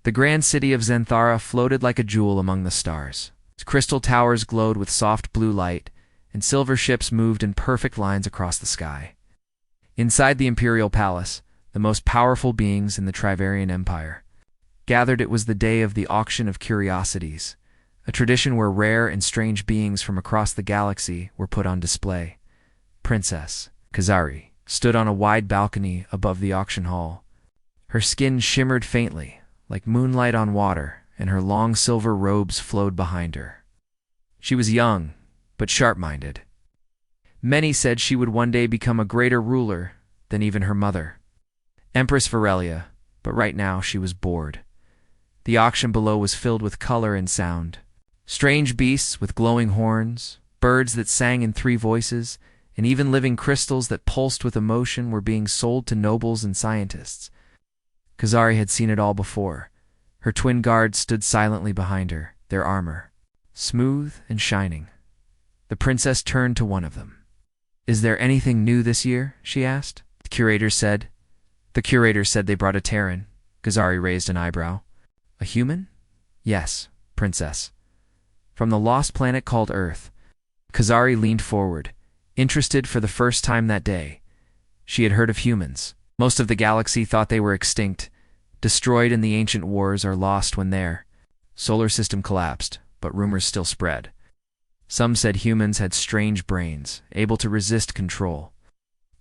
The grand city of Xanthara floated like a jewel among the stars. Its crystal towers glowed with soft blue light, and silver ships moved in perfect lines across the sky. Inside the imperial palace, the most powerful beings in the Trivarian Empire gathered. It was the day of the Auction of Curiosities, a tradition where rare and strange beings from across the galaxy were put on display. Princess Kazari stood on a wide balcony above the auction hall. Her skin shimmered faintly, like moonlight on water, and her long silver robes flowed behind her. She was young, but sharp-minded. Many said she would one day become a greater ruler than even her mother, Empress Varelia, but right now she was bored. The auction below was filled with color and sound. Strange beasts with glowing horns, birds that sang in 3 voices, and even living crystals that pulsed with emotion were being sold to nobles and scientists. Kazari had seen it all before. Her twin guards stood silently behind her, their armor smooth and shining. The princess turned to one of them. "Is there anything new this year?" she asked. The curator said they brought a Terran. Kazari raised an eyebrow. "A human?" "Yes, princess. From the lost planet called Earth." Kazari leaned forward, interested for the first time that day. She had heard of humans. Most of the galaxy thought they were extinct, destroyed in the ancient wars or lost when their solar system collapsed, but rumors still spread. Some said humans had strange brains, able to resist control.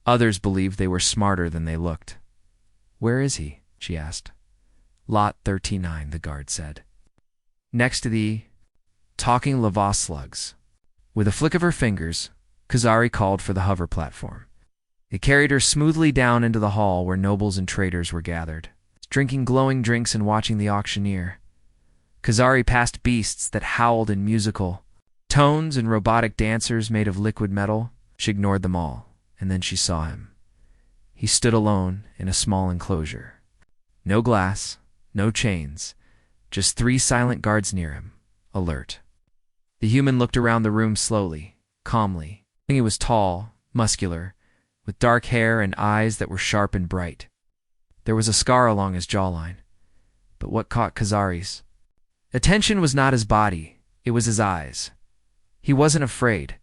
Others believed they were smarter than they looked. "Where is he?" she asked. "Lot 39, the guard said. Next to the talking lava slugs." With a flick of her fingers, Kazari called for the hover platform. It carried her smoothly down into the hall where nobles and traders were gathered, drinking glowing drinks and watching the auctioneer. Kazari passed beasts that howled in musical tones and robotic dancers made of liquid metal. She ignored them all, and then she saw him. He stood alone in a small enclosure. No glass, no chains, just 3 silent guards near him, alert. The human looked around the room slowly, calmly. He was tall, muscular, with dark hair and eyes that were sharp and bright. There was a scar along his jawline. But what caught Kazari's attention was not his body, it was his eyes. He wasn't afraid.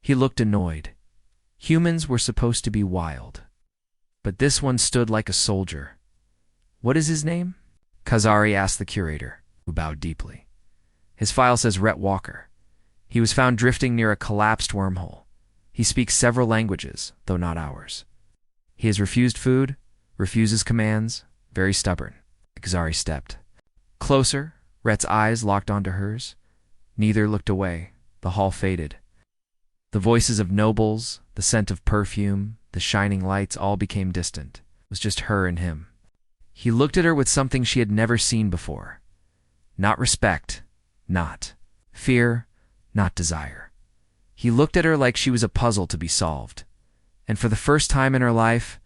He looked annoyed. Humans were supposed to be wild. But this one stood like a soldier. "What is his name?" Kazari asked the curator, who bowed deeply. "His file says Rhett Walker. He was found drifting near a collapsed wormhole. He speaks several languages, though not ours. He has refused food, refuses commands, very stubborn." Kazari stepped closer. Rhett's eyes locked onto hers. Neither looked away. The hall faded. The voices of nobles, the scent of perfume, the shining lights all became distant. It was just her and him. He looked at her with something she had never seen before. Not respect, not fear, not desire. He looked at her like she was a puzzle to be solved. And for the first time in her life,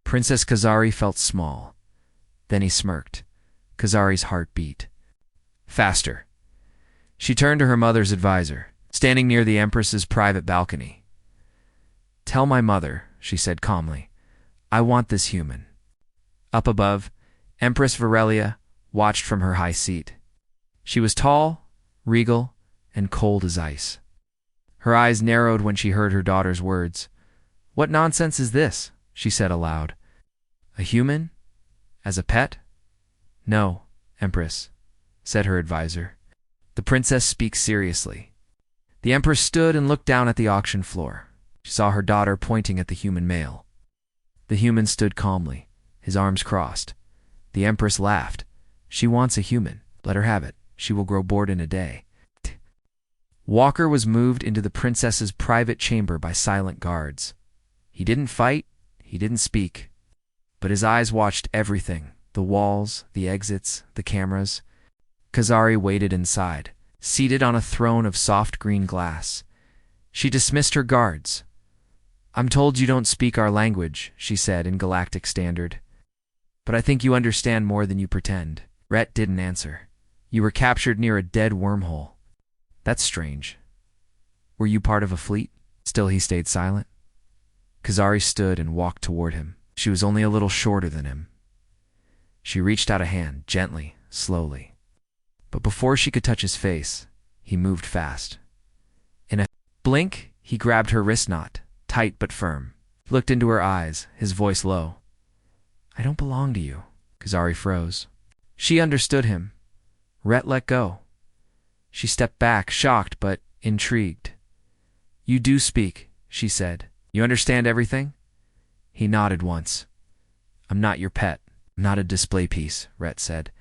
Princess Kazari felt small. Then he smirked. Kazari's heart beat faster. She turned to her mother's advisor, standing near the Empress's private balcony. "Tell my mother," she said calmly, "I want this human." Up above, Empress Varelia watched from her high seat. She was tall, regal, and cold as ice. Her eyes narrowed when she heard her daughter's words. "What nonsense is this?" she said aloud. "A human? As a pet?" "No, Empress," said her advisor. "The princess speaks seriously." The Empress stood and looked down at the auction floor. She saw her daughter pointing at the human male. The human stood calmly, his arms crossed. The Empress laughed. "She wants a human. Let her have it. She will grow bored in a day." Walker was moved into the princess's private chamber by silent guards. He didn't fight, he didn't speak, but his eyes watched everything, the walls, the exits, the cameras. Kazari waited inside, seated on a throne of soft green glass. She dismissed her guards. "I'm told you don't speak our language," she said in Galactic Standard. "But I think you understand more than you pretend." Rhett didn't answer. "You were captured near a dead wormhole." "That's strange. Were you part of a fleet?" Still he stayed silent. Kazari stood and walked toward him. She was only a little shorter than him. She reached out a hand, gently, slowly. But before she could touch his face, he moved fast. In a blink, he grabbed her wrist knot, tight but firm. He looked into her eyes, his voice low. "I don't belong to you." Kazari froze. She understood him. Rhett let go. She stepped back, shocked but intrigued. "You do speak," she said. "You understand everything?" He nodded once. "I'm not your pet. I'm not a display piece," Rhett said.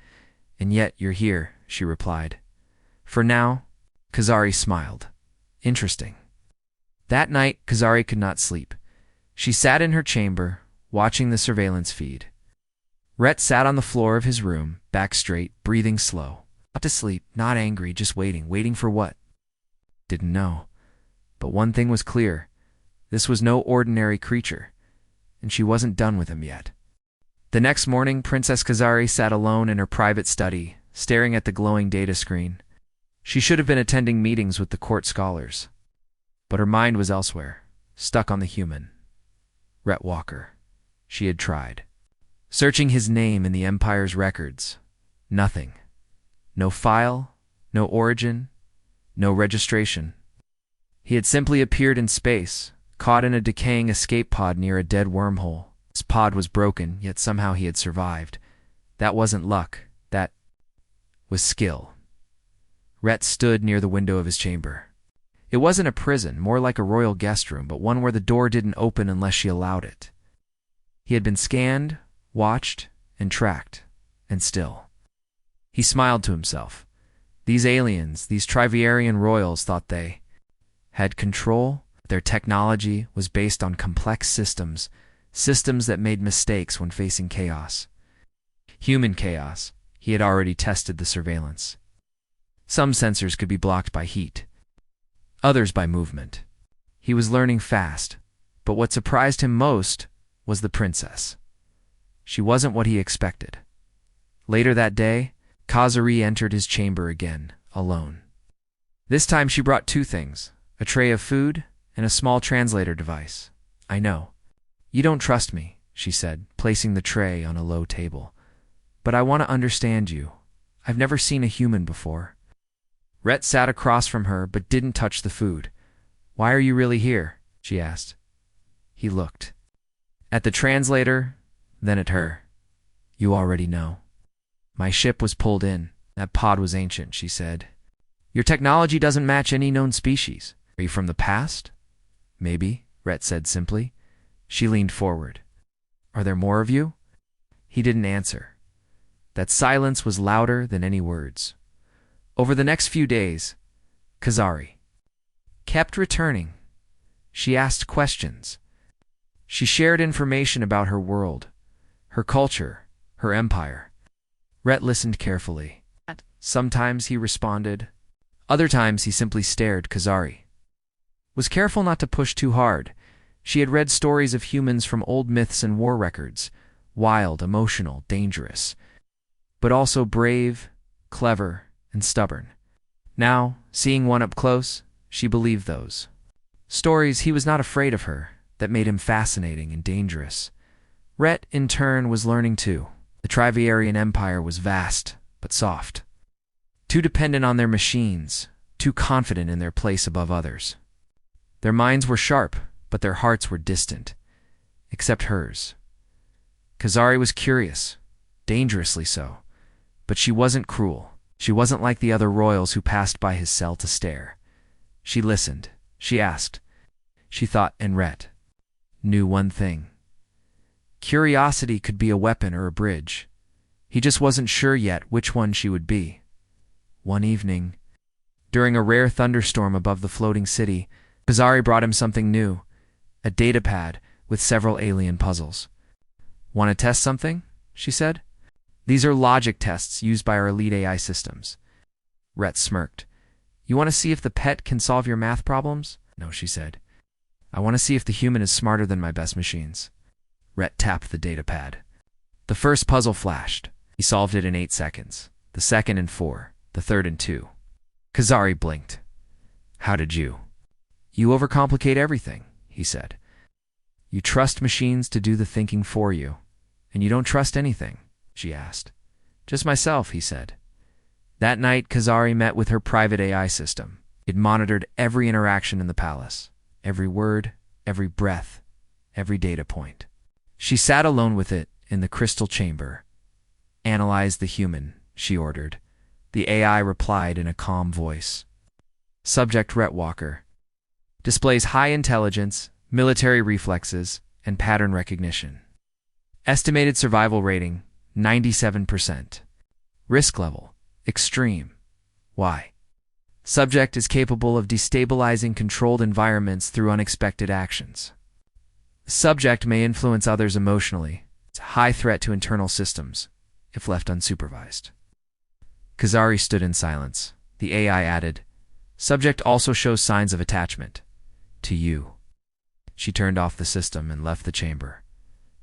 "And yet you're here," she replied. "For now," Kazari smiled. "Interesting." That night, Kazari could not sleep. She sat in her chamber, watching the surveillance feed. Rhett sat on the floor of his room, back straight, breathing slow. Not to sleep, not angry, just waiting. Waiting for what? Didn't know. But one thing was clear. This was no ordinary creature, and she wasn't done with him yet. The next morning, Princess Kazari sat alone in her private study, staring at the glowing data screen. She should have been attending meetings with the court scholars. But her mind was elsewhere, stuck on the human. Rhett Walker. She had tried. Searching his name in the Empire's records. Nothing. No file, no origin, no registration. He had simply appeared in space, caught in a decaying escape pod near a dead wormhole. His pod was broken, yet somehow he had survived. That wasn't luck. That was skill. Rhett stood near the window of his chamber. It wasn't a prison, more like a royal guest room, but one where the door didn't open unless she allowed it. He had been scanned, watched, and tracked, and still. He smiled to himself. These aliens, these Triviarian royals, thought they had control. Their technology was based on complex systems, systems that made mistakes when facing chaos. Human chaos. He had already tested the surveillance. Some sensors could be blocked by heat, others by movement. He was learning fast, but what surprised him most was the princess. She wasn't what he expected. Later that day, Kazari entered his chamber again, alone. This time she brought two things, a tray of food and a small translator device. "I know. You don't trust me," she said, placing the tray on a low table. "But I want to understand you. I've never seen a human before." Rhett sat across from her but didn't touch the food. "Why are you really here?" she asked. He looked. At the translator, then at her. "You already know. My ship was pulled in. That pod was ancient," she said. "Your technology doesn't match any known species. Are you from the past?" "Maybe," Rhett said simply. She leaned forward. "Are there more of you?" He didn't answer. That silence was louder than any words. Over the next few days, Kazari kept returning. She asked questions. She shared information about her world, her culture, her empire. Rhett listened carefully. Sometimes he responded. Other times he simply stared. Kazari was careful not to push too hard. She had read stories of humans from old myths and war records, wild, emotional, dangerous, but also brave, clever, and stubborn. Now, seeing one up close, she believed those stories. He was not afraid of her. That made him fascinating and dangerous. Rhett, in turn, was learning too. The Triviarian Empire was vast, but soft. Too dependent on their machines, too confident in their place above others. Their minds were sharp, but their hearts were distant, except hers. Kazari was curious, dangerously so, but she wasn't cruel. She wasn't like the other royals who passed by his cell to stare. She listened. She asked. She thought, and Rhett knew one thing. Curiosity could be a weapon or a bridge. He just wasn't sure yet which one she would be. One evening, during a rare thunderstorm above the floating city, Kazari brought him something new, a datapad with several alien puzzles. "Want to test something?" she said. "These are logic tests used by our elite AI systems." Rhett smirked. "You want to see if the pet can solve your math problems?" "No," she said. "I want to see if the human is smarter than my best machines." Rhett tapped the datapad. The first puzzle flashed. He solved it in 8 seconds, the second in 4, the third in 2. Kazari blinked. "How did you?" "You overcomplicate everything," he said. "You trust machines to do the thinking for you, and you don't trust anything. she asked. Just myself, he said. That night, Kazari met with her private AI system. It monitored every interaction in the palace, every word, every breath, every data point. She sat alone with it in the crystal chamber. Analyze the human, she ordered. The AI replied in a calm voice. Subject Rhett Walker. Displays high intelligence, military reflexes, and pattern recognition. Estimated survival rating, 97%. Risk level, extreme. Why? Subject is capable of destabilizing controlled environments through unexpected actions. Subject may influence others emotionally. It's a high threat to internal systems, if left unsupervised. Kazari stood in silence. The AI added, Subject also shows signs of attachment. To you. She turned off the system and left the chamber.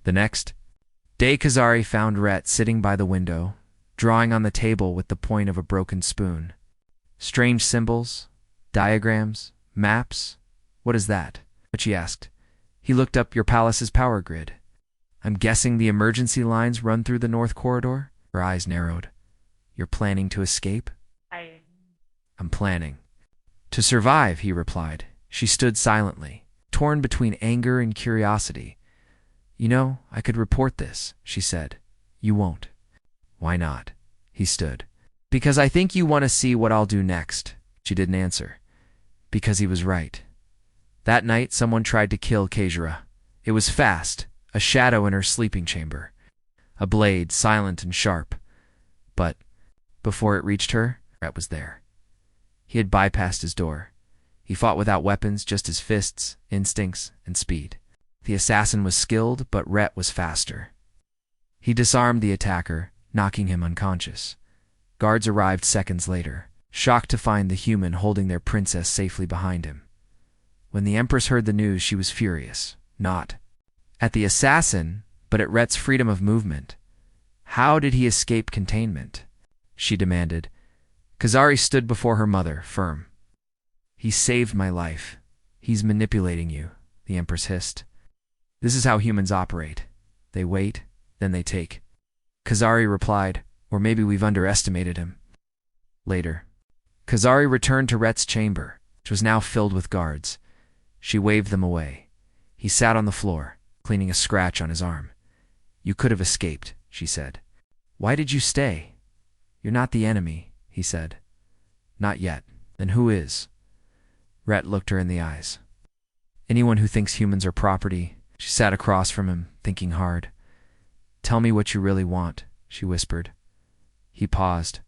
The next day, Kazari found Rhett sitting by the window, drawing on the table with the point of a broken spoon. Strange symbols, diagrams, maps. What is that? She asked. He looked up. Your palace's power grid. I'm guessing the emergency lines run through the north corridor? Her eyes narrowed. You're planning to escape? I'm planning. To survive, he replied. She stood silently, torn between anger and curiosity. You know, I could report this, she said. You won't. Why not? He stood. Because I think you want to see what I'll do next. She didn't answer. Because he was right. That night, someone tried to kill Kezira. It was fast, a shadow in her sleeping chamber. A blade, silent and sharp. But before it reached her, Rhett was there. He had bypassed his door. He fought without weapons, just his fists, instincts, and speed. The assassin was skilled, but Rhett was faster. He disarmed the attacker, knocking him unconscious. Guards arrived seconds later, shocked to find the human holding their princess safely behind him. When the Empress heard the news, she was furious, not at the assassin, but at Rhett's freedom of movement. How did he escape containment? She demanded. Kazari stood before her mother, firm. He saved my life. He's manipulating you, the Empress hissed. This is how humans operate. They wait, then they take. Kazari replied, or maybe we've underestimated him. Later, Kazari returned to Rhett's chamber, which was now filled with guards. She waved them away. He sat on the floor, cleaning a scratch on his arm. You could have escaped, she said. Why did you stay? You're not the enemy, he said. Not yet. Then who is? Rhett looked her in the eyes. Anyone who thinks humans are property. She sat across from him, thinking hard. Tell me what you really want, she whispered. He paused.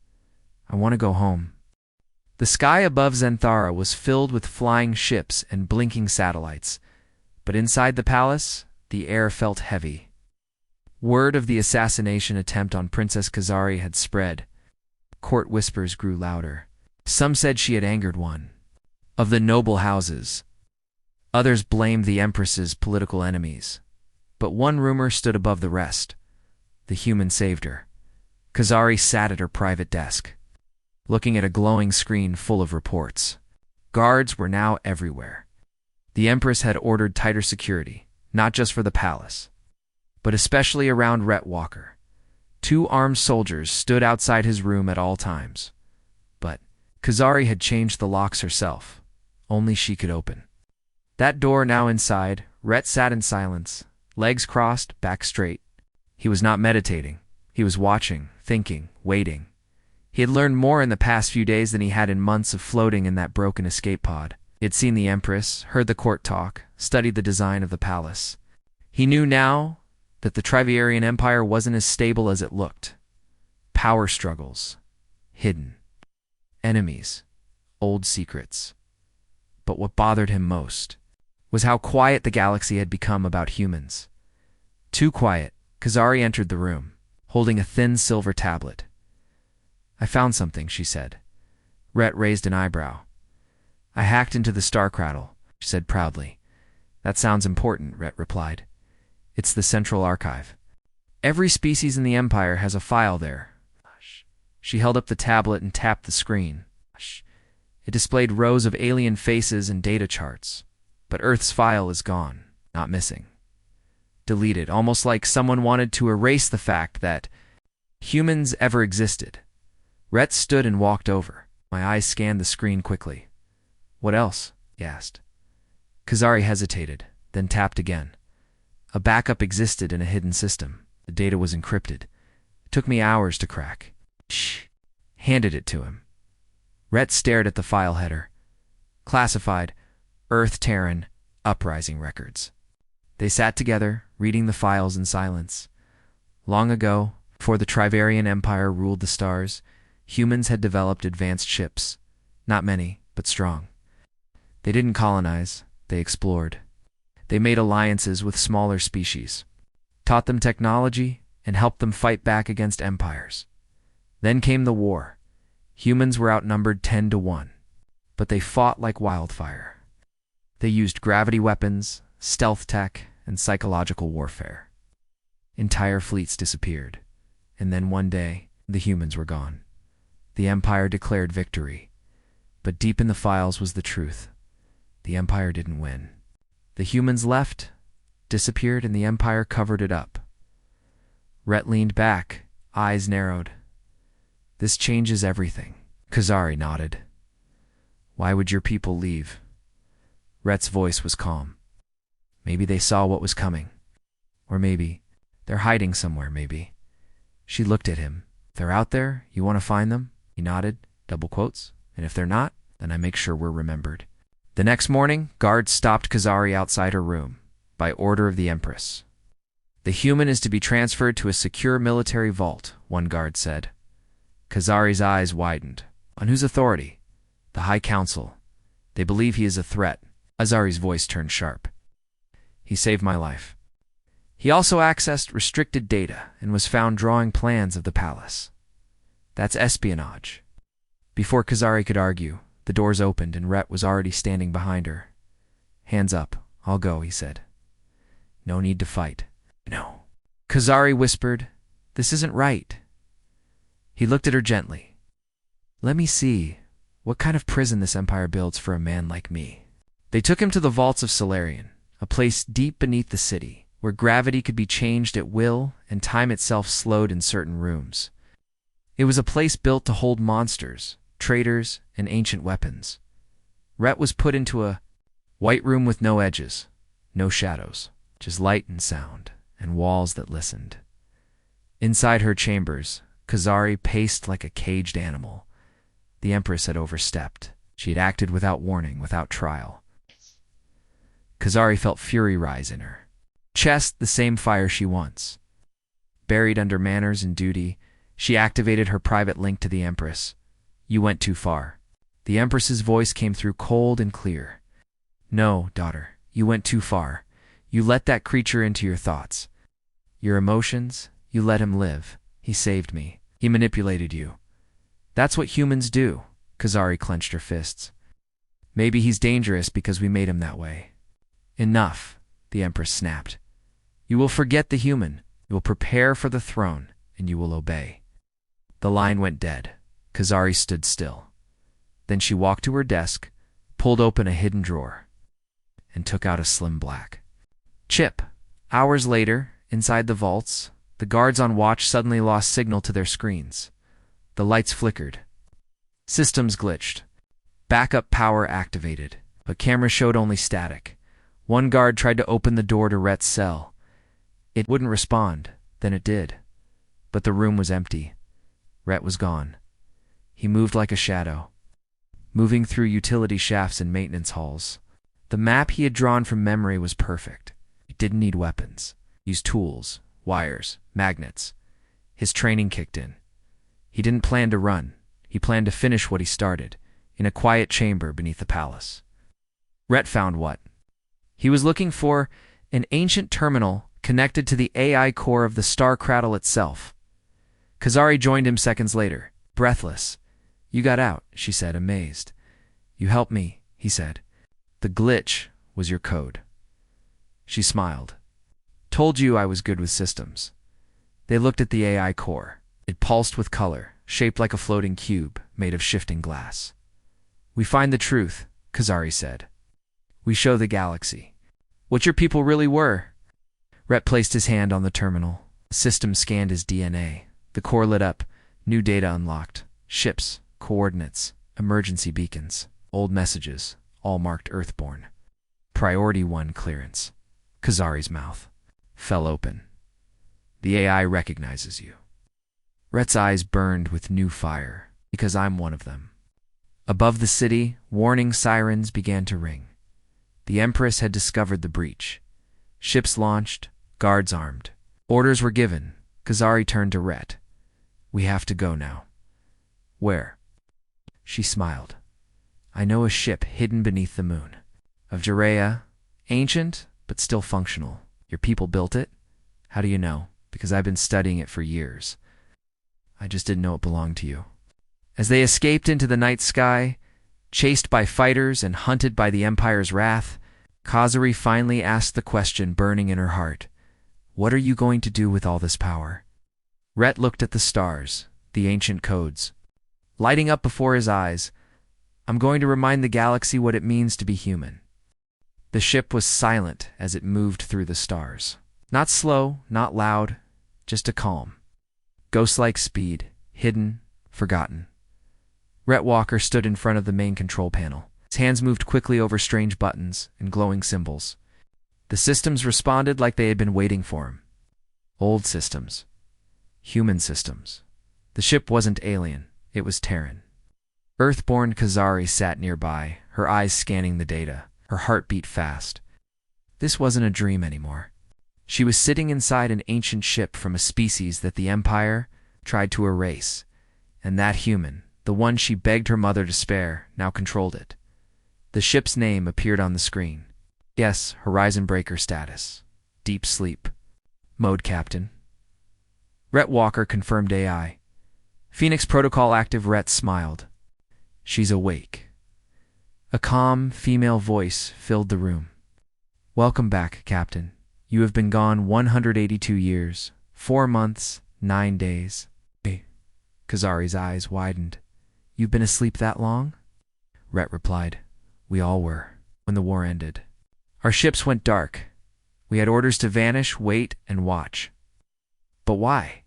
I want to go home. The sky above Zenthara was filled with flying ships and blinking satellites, but inside the palace, the air felt heavy. Word of the assassination attempt on Princess Kazari had spread. Court whispers grew louder. Some said she had angered one of the noble houses. Others blamed the Empress's political enemies. But one rumor stood above the rest. The human saved her. Kazari sat at her private desk, looking at a glowing screen full of reports. Guards were now everywhere. The Empress had ordered tighter security, not just for the palace, but especially around Rhett Walker. 2 armed soldiers stood outside his room at all times. But Kazari had changed the locks herself. Only she could open. That door now inside, Rhett sat in silence, legs crossed, back straight. He was not meditating. He was watching, thinking, waiting. He had learned more in the past few days than he had in months of floating in that broken escape pod. He had seen the Empress, heard the court talk, studied the design of the palace. He knew now that the Triviarian Empire wasn't as stable as it looked. Power struggles. Hidden. Enemies. Old secrets. But what bothered him most was how quiet the galaxy had become about humans. Too quiet. Kazari entered the room, holding a thin silver tablet. I found something, she said. Rhett raised an eyebrow. I hacked into the Star Cradle, she said proudly. That sounds important, Rhett replied. It's the central archive. Every species in the Empire has a file there. She held up the tablet and tapped the screen. It displayed rows of alien faces and data charts. But Earth's file is gone, not missing. Deleted, almost like someone wanted to erase the fact that humans ever existed. Rhett stood and walked over. My eyes scanned the screen quickly. What else? He asked. Kazari hesitated, then tapped again. A backup existed in a hidden system. The data was encrypted. It took me hours to crack. Shh. Handed it to him. Rhett stared at the file header. Classified, Earth Terran, Uprising Records. They sat together, reading the files in silence. Long ago, before the Trivarian Empire ruled the stars, humans had developed advanced ships. Not many, but strong. They didn't colonize, they explored. They made alliances with smaller species, taught them technology, and helped them fight back against empires. Then came the war. Humans were outnumbered 10-1, but they fought like wildfire. They used gravity weapons, stealth tech, and psychological warfare. Entire fleets disappeared, and then one day, the humans were gone. The Empire declared victory, but deep in the files was the truth. The Empire didn't win. The humans left, disappeared, and the Empire covered it up. Rhett leaned back, eyes narrowed. This changes everything. Kazari nodded. Why would your people leave? Rhett's voice was calm. Maybe they saw what was coming. Or maybe they're hiding somewhere, maybe. She looked at him. If they're out there, you want to find them? He nodded, double quotes. And if they're not, then I make sure we're remembered. The next morning, guards stopped Kazari outside her room, by order of the Empress. The human is to be transferred to a secure military vault, one guard said. Kazari's eyes widened. On whose authority? The High Council. They believe he is a threat. Kazari's voice turned sharp. He saved my life. He also accessed restricted data and was found drawing plans of the palace. That's espionage. Before Kazari could argue, the doors opened and Rhett was already standing behind her. Hands up. I'll go, he said. No need to fight. No. Kazari whispered, This isn't right. He looked at her gently. Let me see what kind of prison this empire builds for a man like me. They took him to the vaults of Solarian, a place deep beneath the city, where gravity could be changed at will and time itself slowed in certain rooms. It was a place built to hold monsters, traitors, and ancient weapons. Rhett was put into a white room with no edges, no shadows, just light and sound, and walls that listened. Inside her chambers, Kazari paced like a caged animal. The Empress had overstepped. She had acted without warning, without trial. Kazari felt fury rise in her. Chest the same fire she once. Buried under manners and duty, she activated her private link to the Empress. You went too far. The Empress's voice came through cold and clear. No, daughter, you went too far. You let that creature into your thoughts. Your emotions, you let him live. He saved me. He manipulated you. That's what humans do. Kazari clenched her fists. Maybe he's dangerous because we made him that way. Enough, the Empress snapped. You will forget the human. You will prepare for the throne, and you will obey. The line went dead. Kazari stood still. Then she walked to her desk, pulled open a hidden drawer, and took out a slim black chip. Hours later, inside the vaults, the guards on watch suddenly lost signal to their screens. The lights flickered. Systems glitched. Backup power activated, but cameras showed only static. One guard tried to open the door to Rhett's cell. It wouldn't respond. Then it did. But the room was empty. Rhett was gone. He moved like a shadow, moving through utility shafts and maintenance halls. The map he had drawn from memory was perfect. It didn't need weapons. He used tools, wires, magnets. His training kicked in. He didn't plan to run. He planned to finish what he started, in a quiet chamber beneath the palace. Rhett found what? He was looking for an ancient terminal connected to the AI core of the star cradle itself. Kazari joined him seconds later, breathless. You got out, she said, amazed. You helped me, he said. The glitch was your code. She smiled. Told you I was good with systems. They looked at the AI core. It pulsed with color, shaped like a floating cube made of shifting glass. We find the truth, Kazari said. We show the galaxy what your people really were. Rhett placed his hand on the terminal. The system scanned his DNA. The core lit up. New data unlocked. Ships, coordinates, emergency beacons, old messages, all marked Earthborn. Priority 1 clearance. Kazari's mouth fell open. The AI recognizes you. Rhett's eyes burned with new fire, because I'm one of them. Above the city, warning sirens began to ring. The Empress had discovered the breach. Ships launched, guards armed. Orders were given. Kazari turned to Rhett. We have to go now. Where? She smiled. I know a ship hidden beneath the moon. Of Jerea, ancient, but still functional. Your people built it? How do you know? Because I've been studying it for years. I just didn't know it belonged to you. As they escaped into the night sky, chased by fighters and hunted by the Empire's wrath, Kazari finally asked the question burning in her heart. What are you going to do with all this power? Rhett looked at the stars, the ancient codes. Lighting up before his eyes, I'm going to remind the galaxy what it means to be human. The ship was silent as it moved through the stars. Not slow, not loud, just a calm. Ghost-like speed, hidden, forgotten. Rhett Walker stood in front of the main control panel. His hands moved quickly over strange buttons and glowing symbols. The systems responded like they had been waiting for him. Old systems. Human systems. The ship wasn't alien, it was Terran. Earthborn Kazari sat nearby, her eyes scanning the data. Her heart beat fast. This wasn't a dream anymore. She was sitting inside an ancient ship from a species that the Empire tried to erase, and that human, the one she begged her mother to spare, now controlled it. The ship's name appeared on the screen. Yes, Horizon Breaker status. Deep sleep. Mode Captain. Rhett Walker confirmed AI. Phoenix Protocol active. Rhett smiled. She's awake. A calm, female voice filled the room. Welcome back, Captain. You have been gone 182 years, 4 months, 9 days. Kazari's eyes widened. You've been asleep that long? Rhett replied. We all were, when the war ended. Our ships went dark. We had orders to vanish, wait, and watch. But why?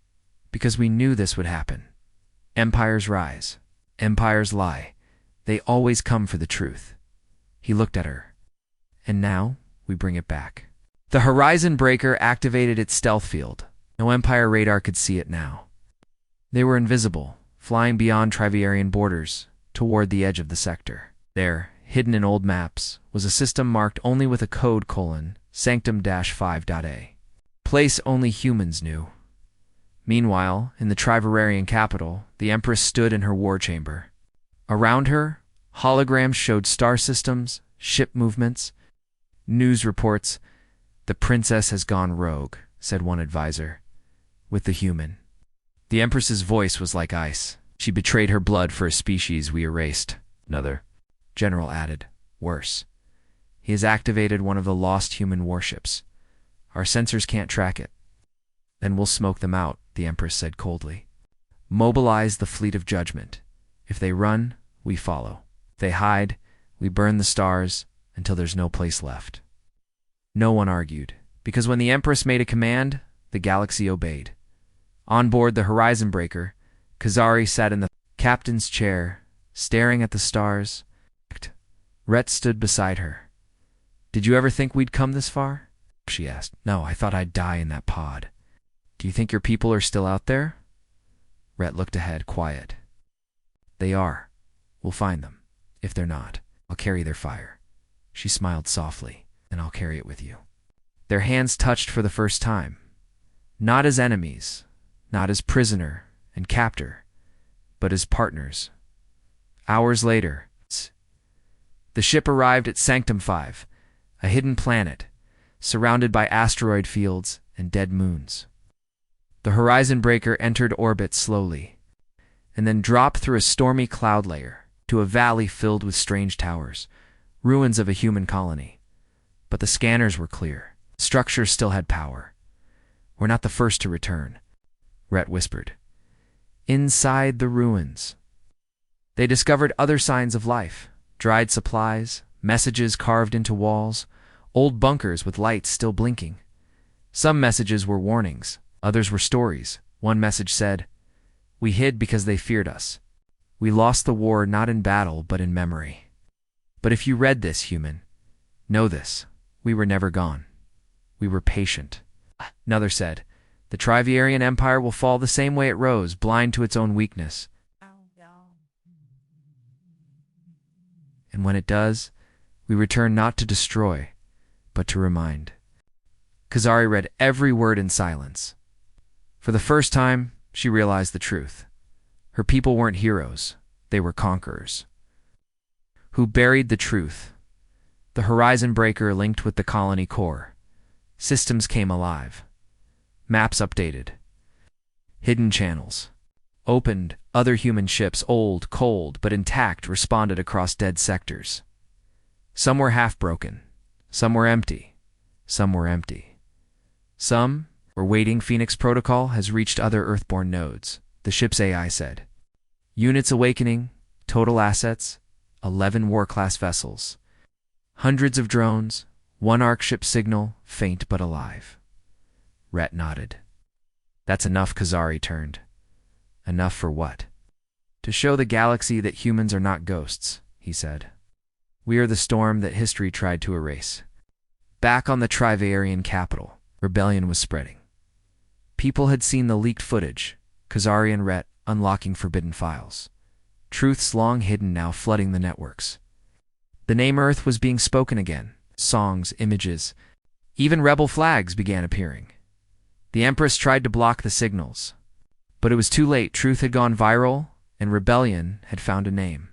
Because we knew this would happen. Empires rise. Empires lie. They always come for the truth. He looked at her. And now, we bring it back. The Horizon Breaker activated its stealth field. No Empire radar could see it now. They were invisible, flying beyond Triviarian borders, toward the edge of the sector. There, hidden in old maps, was a system marked only with a code: Sanctum-5.A. Place only humans knew. Meanwhile, in the Triviarian capital, the Empress stood in her war chamber. Around her, holograms showed star systems, ship movements, news reports. The princess has gone rogue, said one advisor. With the human. The Empress's voice was like ice. She betrayed her blood for a species we erased. Another general added, worse. He has activated one of the lost human warships. Our sensors can't track it. Then we'll smoke them out, the Empress said coldly. Mobilize the fleet of judgment. If they run, we follow. If they hide, we burn the stars until there's no place left. No one argued, because when the Empress made a command, the galaxy obeyed. On board the Horizon Breaker, Kazari sat in the captain's chair, staring at the stars. Rhett stood beside her. Did you ever think we'd come this far? She asked. No, I thought I'd die in that pod. Do you think your people are still out there? Rhett looked ahead, quiet. They are. We'll find them. If they're not, I'll carry their fire. She smiled softly, and I'll carry it with you. Their hands touched for the first time. Not as enemies, not as prisoner and captor, but as partners. Hours later, the ship arrived at Sanctum 5, a hidden planet, surrounded by asteroid fields and dead moons. The Horizon Breaker entered orbit slowly, and then dropped through a stormy cloud layer to a valley filled with strange towers, ruins of a human colony. But the scanners were clear. Structures still had power. We're not the first to return, Rhett whispered. Inside the ruins, they discovered other signs of life, dried supplies, messages carved into walls, old bunkers with lights still blinking. Some messages were warnings, others were stories. One message said, We hid because they feared us. We lost the war not in battle, but in memory. But if you read this, human, know this. We were never gone. We were patient. Another said, the Triviarian Empire will fall the same way it rose, blind to its own weakness. And when it does, we return not to destroy, but to remind. Kazari read every word in silence. For the first time, she realized the truth. Her people weren't heroes, they were conquerors. Who buried the truth? The horizon breaker linked with the colony core. Systems came alive. Maps updated. Hidden channels. Opened, other human ships, old, cold, but intact, responded across dead sectors. Some were half-broken. Some were empty. Some were empty. Some were waiting. Phoenix Protocol has reached other Earthborn nodes, the ship's AI said. Units awakening, total assets, 11 war-class vessels. Hundreds of drones, one Arc ship signal, faint but alive. Rhett nodded. That's enough, Kazari turned. Enough for what? To show the galaxy that humans are not ghosts, he said. We are the storm that history tried to erase. Back on the Triviarian capital, rebellion was spreading. People had seen the leaked footage, Kazari and Rhett unlocking forbidden files. Truths long hidden now flooding the networks. The name Earth was being spoken again. Songs, images, even rebel flags began appearing. The Empress tried to block the signals. But it was too late. Truth had gone viral, and rebellion had found a name.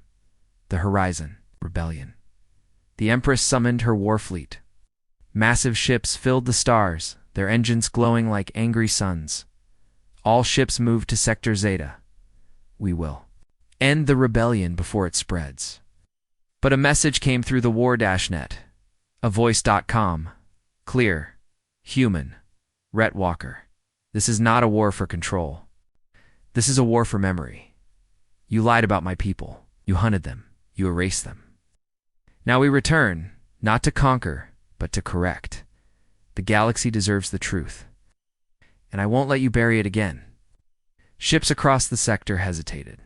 The Horizon Rebellion. The Empress summoned her war fleet. Massive ships filled the stars, their engines glowing like angry suns. All ships moved to Sector Zeta. We will end the rebellion before it spreads. But a message came through the war-net. A voice.com. Clear. Human. Rhett Walker. This is not a war for control. This is a war for memory. You lied about my people. You hunted them. You erased them. Now we return, not to conquer, but to correct. The galaxy deserves the truth. And I won't let you bury it again. Ships across the sector hesitated.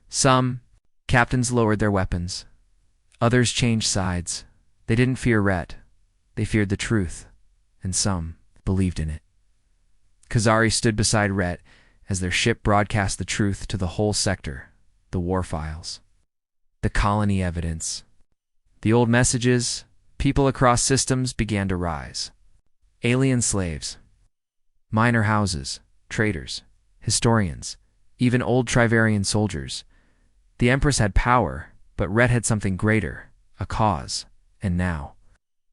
Some captains lowered their weapons. Others changed sides. They didn't fear Rhett. They feared the truth. And some believed in it. Kazari stood beside Rhett as their ship broadcast the truth to the whole sector, the war files, the colony evidence. The old messages, people across systems began to rise. Alien slaves, minor houses, traders, historians, even old Trivarian soldiers. The Empress had power, but Rhett had something greater, a cause, and now.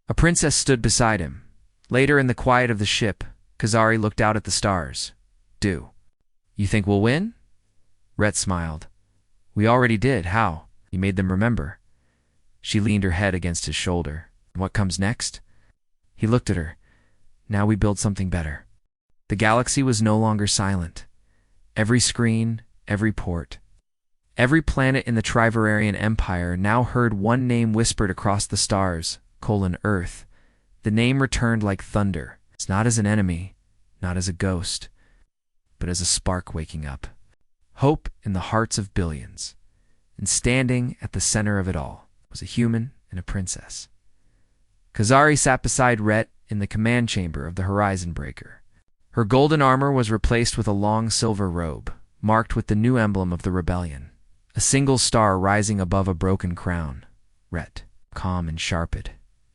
A princess stood beside him. Later in the quiet of the ship, Kazari looked out at the stars. You think we'll win? Rhett smiled. We already did. How? He made them remember. She leaned her head against his shoulder. What comes next? He looked at her. Now we build something better. The galaxy was no longer silent. Every screen, every port, every planet in the Triviarian Empire now heard one name whispered across the stars, Earth. The name returned like thunder. It's not as an enemy, not as a ghost, but as a spark waking up. Hope in the hearts of billions. And standing at the center of it all was a human and a princess. Kazari sat beside Rhett in the command chamber of the Horizon Breaker. Her golden armor was replaced with a long silver robe, marked with the new emblem of the rebellion, a single star rising above a broken crown. Rhett, calm and sharpened,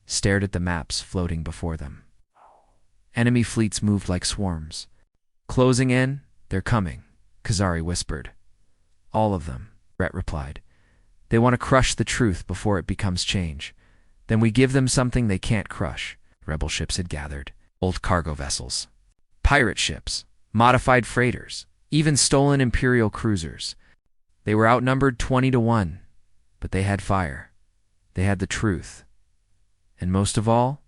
stared at the maps floating before them. Enemy fleets moved like swarms. Closing in, they're coming, Kazari whispered. All of them, Rhett replied. They want to crush the truth before it becomes change. Then we give them something they can't crush. Rebel ships had gathered, old cargo vessels, pirate ships, modified freighters, even stolen Imperial cruisers. They were outnumbered 20-1, but they had fire. They had the truth. And most of all,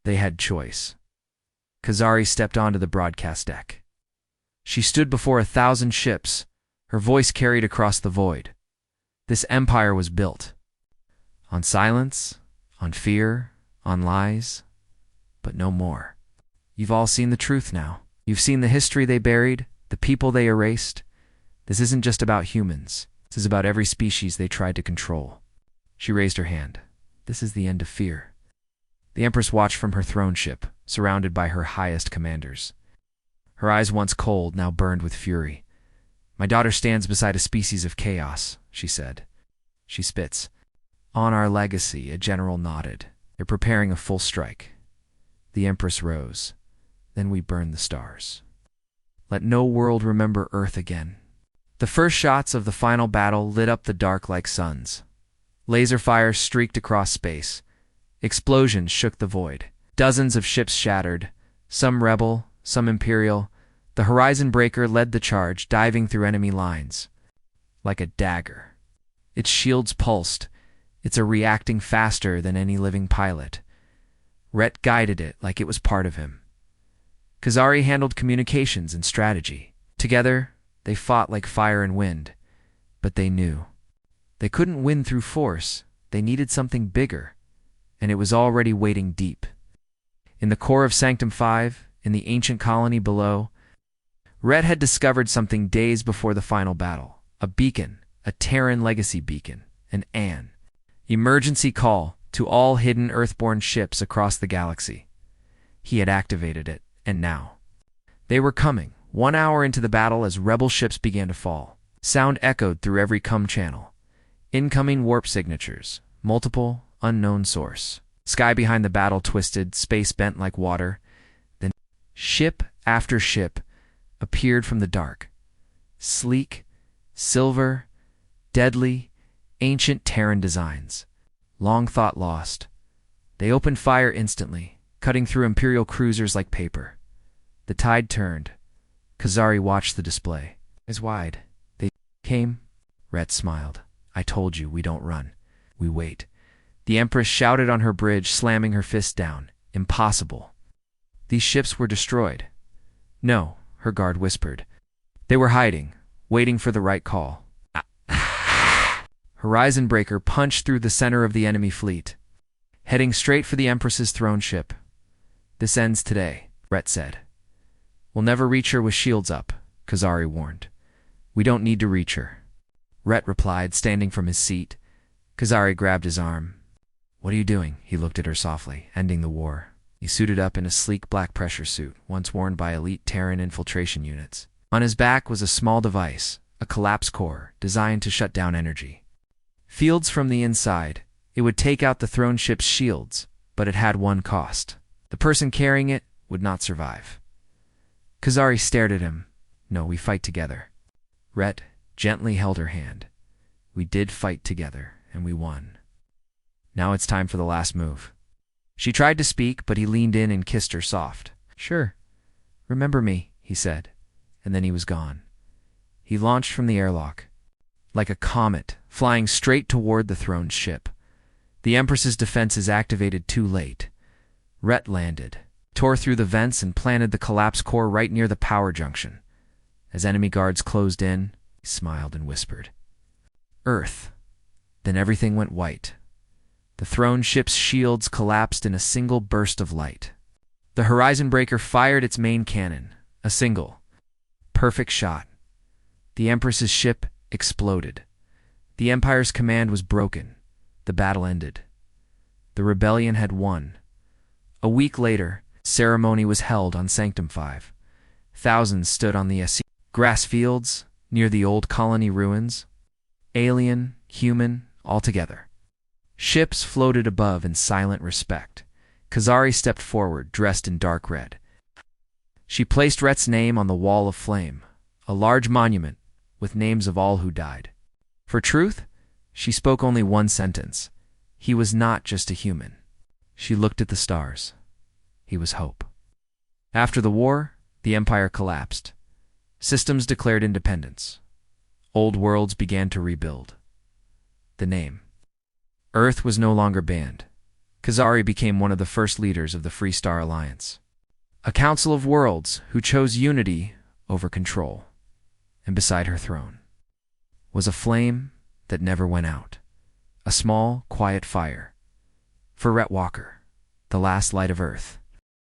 they had choice. Kazari stepped onto the broadcast deck. She stood before 1,000 ships, her voice carried across the void. This empire was built. On silence, on fear, on lies, but no more. You've all seen the truth now. You've seen the history they buried, the people they erased. This isn't just about humans. This is about every species they tried to control. She raised her hand. This is the end of fear. The Empress watched from her throne ship, surrounded by her highest commanders. Her eyes, once cold, now burned with fury. My daughter stands beside a species of chaos, she said. She spits. On our legacy, a general nodded. They're preparing a full strike. The Empress rose. Then we burn the stars. Let no world remember Earth again. The first shots of the final battle lit up the dark like suns. Laser fire streaked across space. Explosions shook the void. Dozens of ships shattered, some rebel, some imperial. The Horizon Breaker led the charge, diving through enemy lines. Like a dagger. Its shields pulsed. It's reacting faster than any living pilot. Rhett guided it like it was part of him. Kazari handled communications and strategy. Together, they fought like fire and wind. But they knew. They couldn't win through force. They needed something bigger. And it was already waiting deep. In the core of Sanctum 5, in the ancient colony below, Rhett had discovered something days before the final battle. A beacon, a Terran legacy beacon, an AN. Emergency call to all hidden Earthborn ships across the galaxy. He had activated it, and now. They were coming, 1 hour into the battle as rebel ships began to fall. Sound echoed through every comm channel. Incoming warp signatures, multiple, unknown source. Sky behind the battle twisted, space bent like water. Then ship after ship appeared from the dark. Sleek, silver, deadly, ancient Terran designs. Long thought lost. They opened fire instantly, cutting through Imperial cruisers like paper. The tide turned. Kazari watched the display. Eyes wide. They came. Rhett smiled. I told you, we don't run. We wait. The Empress shouted on her bridge, slamming her fist down. Impossible. These ships were destroyed. No, her guard whispered. They were hiding, waiting for the right call. Horizon Breaker punched through the center of the enemy fleet, heading straight for the Empress's throne ship. This ends today, Rhett said. We'll never reach her with shields up, Kazari warned. We don't need to reach her. Rhett replied, standing from his seat. Kazari grabbed his arm. What are you doing? He looked at her softly. Ending the war. He suited up in a sleek black pressure suit, once worn by elite Terran infiltration units. On his back was a small device, a collapse core, designed to shut down energy. Fields from the inside. It would take out the throne ship's shields, but it had one cost. The person carrying it would not survive. Kazari stared at him. No, we fight together. Rhett gently held her hand. We did fight together, and we won. Now it's time for the last move. She tried to speak, but he leaned in and kissed her soft. Sure. Remember me, he said, and then he was gone. He launched from the airlock, like a comet, flying straight toward the throne ship. The Empress's defenses activated too late. Rhett landed, tore through the vents and planted the collapse core right near the power junction. As enemy guards closed in, he smiled and whispered, Earth. Then everything went white. The throne ship's shields collapsed in a single burst of light. The Horizon Breaker fired its main cannon, a single, perfect shot. The Empress's ship exploded. The Empire's command was broken. The battle ended. The rebellion had won. A week later, ceremony was held on Sanctum 5. Thousands stood on the grass fields near the old colony ruins. Alien, human, all together. Ships floated above in silent respect. Kazari stepped forward, dressed in dark red. She placed Rhett's name on the wall of flame, a large monument with names of all who died. For truth, she spoke only one sentence. He was not just a human. She looked at the stars. He was hope. After the war, the Empire collapsed. Systems declared independence. Old worlds began to rebuild. The name. Earth was no longer banned. Kazari became one of the first leaders of the Free Star Alliance. A council of worlds who chose unity over control. And beside her throne was a flame that never went out. A small, quiet fire. For Rhett Walker, the last light of Earth.